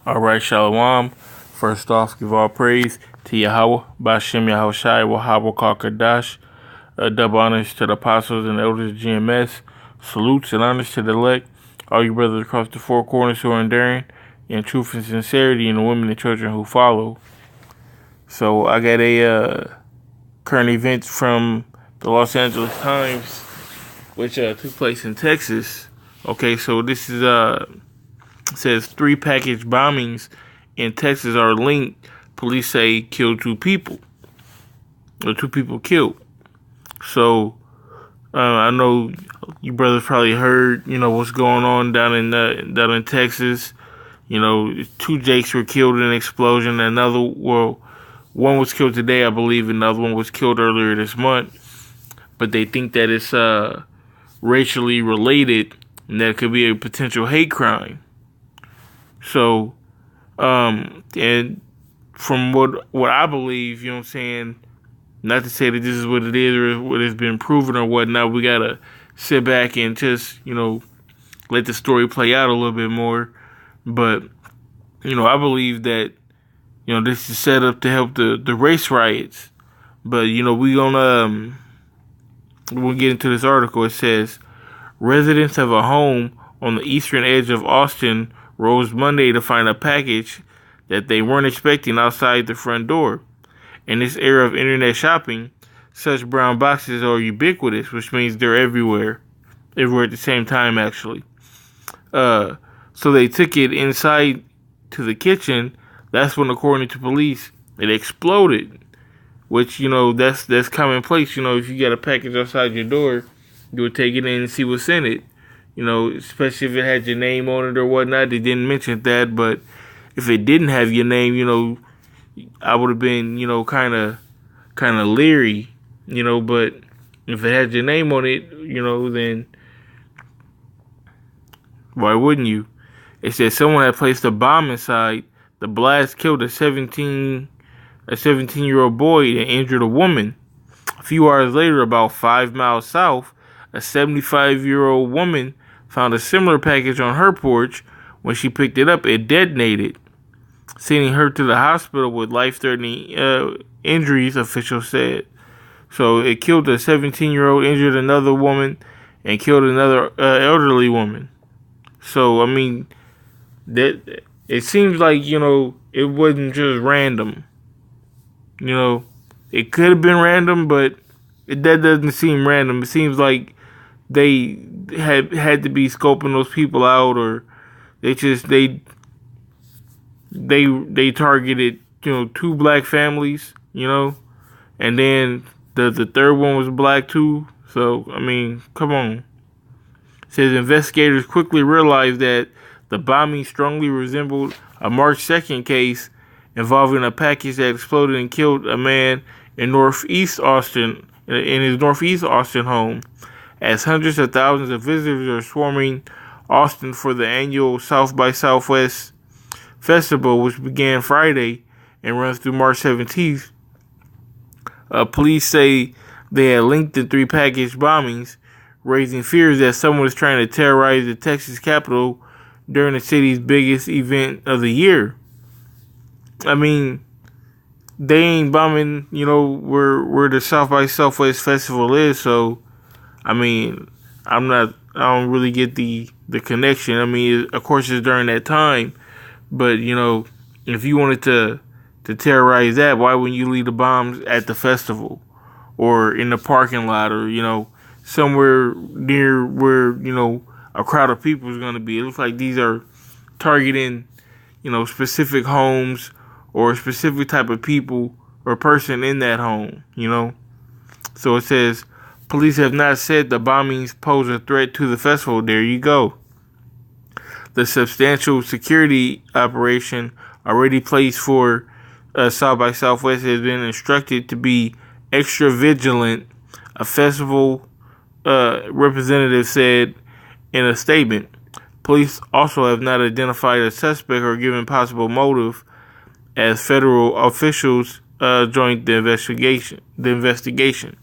All right, Shalom. First off, give all praise to Yahweh, Bashem Yahushai, Wahab Kadash. Double honors to the apostles and elders of GMS. Salutes and honors to the elect, all you brothers across the four corners who are enduring in truth and sincerity, and the women and children who follow. So I got a current event from the Los Angeles Times, which took place in Texas. Okay, so this is says 3 package bombings in Texas are linked. Police say killed 2 people, or 2 people killed. So I know you brothers probably heard, what's going on down in Texas. 2 Jakes were killed in an explosion. One was killed today, I believe, and the other one was killed earlier this month. But they think that it's racially related, and that it could be a potential hate crime. So, and from what I believe, you know what I'm saying, not to say that this is what it is or what has been proven or whatnot, we gotta sit back and just, let the story play out a little bit more. But, I believe that, this is set up to help the race riots. But, we'll get into this article. It says, residents of a home on the eastern edge of Austin rose Monday to find a package that they weren't expecting outside the front door. In this era of internet shopping, such brown boxes are ubiquitous, which means they're everywhere at the same time, actually. So they took it inside to the kitchen. That's when, according to police, it exploded, which, that's commonplace. If you got a package outside your door, you would take it in and see what's in it. Especially if it had your name on it or whatnot. They didn't mention that, but if it didn't have your name, I would have been, kind of leery, but if it had your name on it, then why wouldn't you? It said someone had placed a bomb inside. The blast killed a 17-year-old boy and injured a woman. A few hours later, about 5 miles south, a 75-year-old woman found a similar package on her porch. When she picked it up, it detonated, sending her to the hospital with life-threatening injuries, officials said. So it killed a 17-year-old, injured another woman, and killed another elderly woman. So, I mean, that it seems like, it wasn't just random. It could have been random, but that doesn't seem random. It seems like they had to be scoping those people out, or they targeted, 2 black families, and then the third one was black too. So, I mean, come on. It says investigators quickly realized that the bombing strongly resembled a March 2nd case involving a package that exploded and killed a man in Northeast Austin, in his Northeast Austin home, as hundreds of thousands of visitors are swarming Austin for the annual South by Southwest Festival, which began Friday and runs through March 17th. Police say they had linked the 3 package bombings, raising fears that someone is trying to terrorize the Texas Capitol during the city's biggest event of the year. I mean, they ain't bombing, where the South by Southwest Festival is. So, I mean, I don't really get the connection. I mean, of course, it's during that time. But, if you wanted to terrorize that, why wouldn't you leave the bombs at the festival or in the parking lot or, somewhere near where, a crowd of people is going to be? It looks like these are targeting, specific homes or a specific type of people or person in that home, So it says, police have not said the bombings pose a threat to the festival. There you go. The substantial security operation already placed for South by Southwest has been instructed to be extra vigilant, a festival representative said in a statement. Police also have not identified a suspect or given possible motive as federal officials joined the investigation.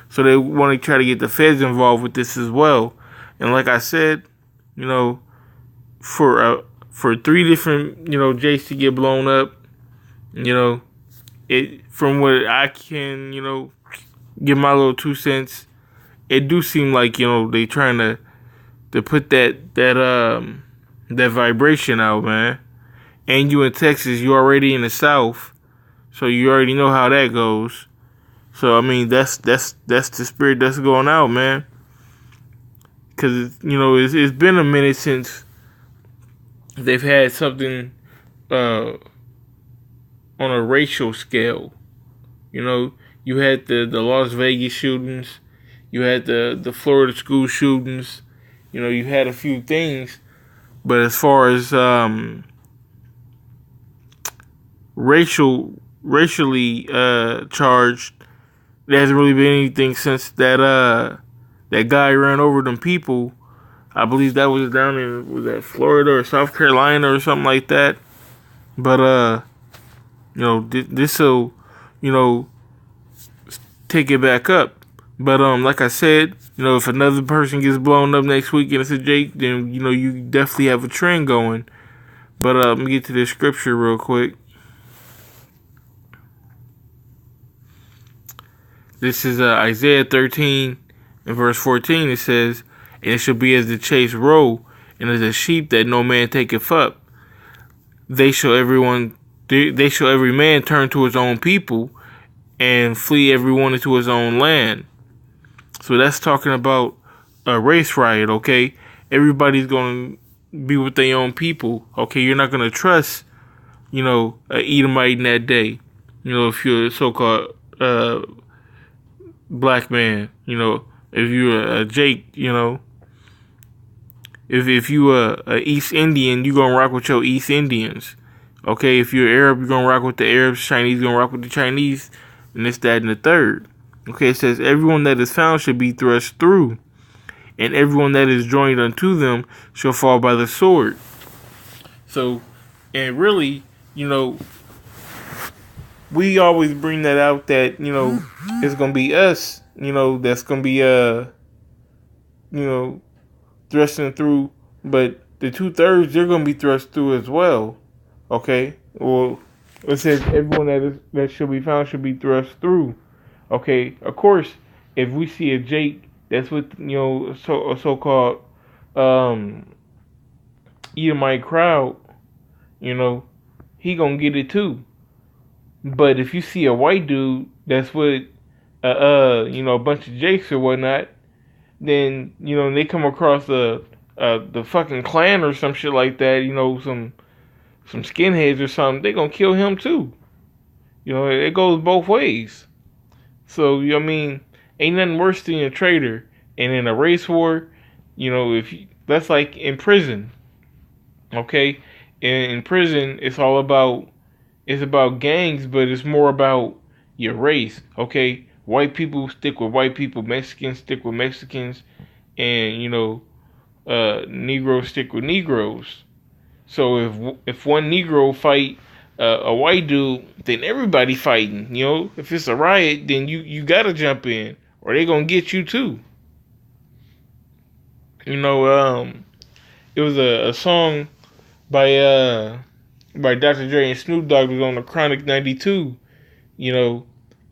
So they want to try to get the feds involved with this as well. And like I said, for for 3 different, Jakes to get blown up, it from what I can, give my little 2 cents, it do seem like, they trying to put that vibration out, man. And you in Texas, you already in the South, so you already know how that goes. So I mean, that's the spirit that's going out, man. Cause it's been a minute since they've had something on a racial scale. You had the Las Vegas shootings, you had the Florida school shootings, you had a few things, but as far as racially charged, there hasn't really been anything since that guy ran over them people. I believe that was down in Florida or South Carolina or something like that. But this will take it back up. But like I said, if another person gets blown up next week and it's a Jake, then you definitely have a trend going. But let me get to this scripture real quick. This is Isaiah 13 and verse 14. It says, "And it shall be as the chase roe, and as a sheep that no man taketh up. They shall every man turn to his own people, and flee everyone into his own land." So that's talking about a race riot, okay? Everybody's going to be with their own people, okay? You're not going to trust, a Edomite in that day, if you're a so-called black man, if you're a Jake, if you a East Indian, you gonna rock with your East Indians, okay? If you're Arab, you're gonna rock with the Arabs. Chinese, gonna rock with the Chinese, and this, that, and the third. Okay, it says everyone that is found shall be thrust through, and everyone that is joined unto them shall fall by the sword. So, and really, we always bring that out that, it's going to be us, that's going to be, thrusting through. But the 2/3, they're going to be thrust through as well. Okay? Well, it says everyone that shall be found shall be thrust through. Okay? Of course, if we see a Jake that's with, a so-called Edomite crowd, he going to get it too. But if you see a white dude that's with, a bunch of Jakes or whatnot, then, they come across the fucking Klan or some shit like that, some skinheads or something, they gonna kill him too. It goes both ways. So, ain't nothing worse than a traitor. And in a race war, that's like in prison. Okay? In prison, it's about gangs, but it's more about your race, okay? White people stick with white people, Mexicans stick with Mexicans, and, Negroes stick with Negroes. So if one Negro fight a white dude, then everybody fighting, If it's a riot, then you gotta jump in, or they gonna get you too. It was a song by Dr. Dre and Snoop Dogg was on the Chronic 92,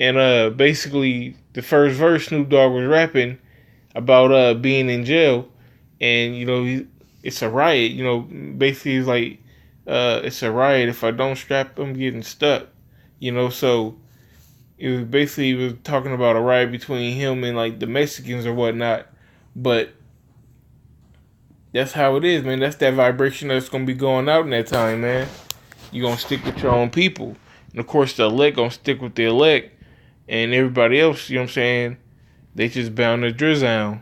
and basically the first verse Snoop Dogg was rapping about being in jail, and it's a riot, basically he's like, it's a riot, if I don't strap, I'm getting stuck, so it was basically, he was talking about a riot between him and like the Mexicans or whatnot, but that's how it is, man. That's that vibration that's gonna be going out in that time, man. You gonna stick with your own people, and of course the elect gonna stick with the elect, and everybody else, they just bound to drizzle.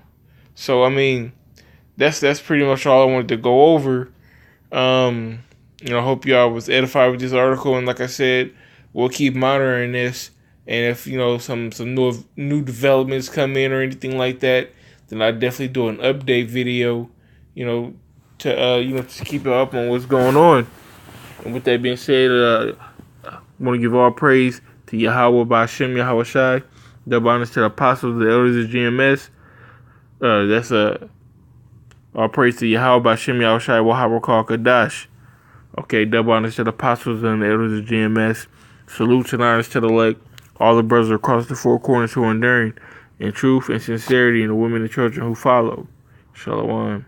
So I mean, that's pretty much all I wanted to go over. I hope y'all was edified with this article, and like I said, we'll keep monitoring this, and if some new developments come in or anything like that, then I definitely do an update video, to keep up on what's going on. And with that being said, I want to give all praise to Yahweh Ba'Shem Yahweh Shai, double honors to the apostles, the elders of GMS. That's all praise to Yahweh Ba'Shem Yahweh Shai Wahab Kadash. Okay, double honors to the apostles and the elders of GMS. Salutes and honors to the elect, all the brothers across the four corners who are enduring in truth and sincerity, and the women and children who follow. Shalom.